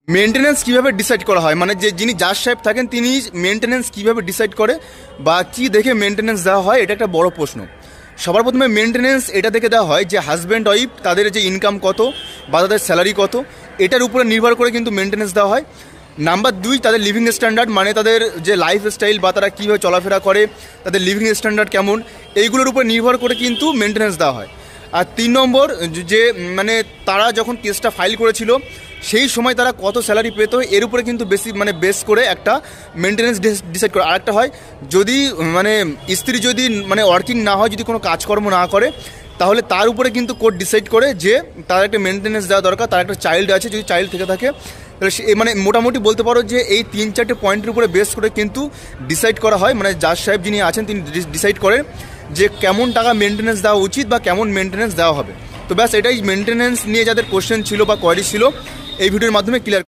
Maintenance কীভাবে decide করা হয়, মানে যে যিনি জাজ সাহেব থাকেন তিনি মেনটেন্যান্স কীভাবে ডিসাইড করে বা কী দেখে মেনটেন্যান্স দেওয়া হয়, এটা একটা বড় প্রশ্ন। সবার প্রথমে মেনটেন্যান্স এটা দেখে দেওয়া হয় যে হাজব্যান্ড ওয়াইফ তাদের যে ইনকাম কত বা তাদের স্যালারি কত, এটার উপরে নির্ভর করে কিন্তু মেনটেন্যান্স দেওয়া হয়। নাম্বার 2, তাদের লিভিং স্ট্যান্ডার্ড, মানে তাদের যে লাইফ স্টাইল বা তারা কীভাবে চলাফেরা করে, তাদের লিভিং স্ট্যান্ডার্ড কেমন, এইগুলোর উপর নির্ভর করে কিন্তু মেনটেন্যান্স দেওয়া হয়। আর 3 নম্বর, যে মানে তারা যখন কেসটা ফাইল করেছিল সেই সময় তারা কত স্যালারি পেত, এর উপরে কিন্তু বেস করে একটা মেনটেন্যান্স ডিসাইড করে। আরেকটা হয়, যদি মানে স্ত্রী যদি মানে ওয়ার্কিং না হয়, যদি কোনো কাজকর্ম না করে, তাহলে তার উপরে কিন্তু কোর্ট ডিসাইড করে যে তার একটা মেনটেন্যান্স দেওয়া দরকার। তার একটা চাইল্ড আছে, যদি চাইল্ড থেকে থাকে তাহলে সে মানে মোটামুটি বলতে পারো যে এই 3-4টে পয়েন্টের উপরে বেস করে কিন্তু ডিসাইড করা হয়। মানে জাজ সাহেব যিনি আছেন তিনি ডিসাইড করেন যে কেমন টাকা মেনটেন্যান্স দেওয়া উচিত বা কেমন মেনটেন্যান্স দেওয়া হবে। তো ব্যাস এটাই মেনটেন্যান্স নিয়ে যাদের কোশ্চেন ছিল বা কোয়ারি ছিল এই ভিডিওর মাধ্যমে ক্লিয়ার।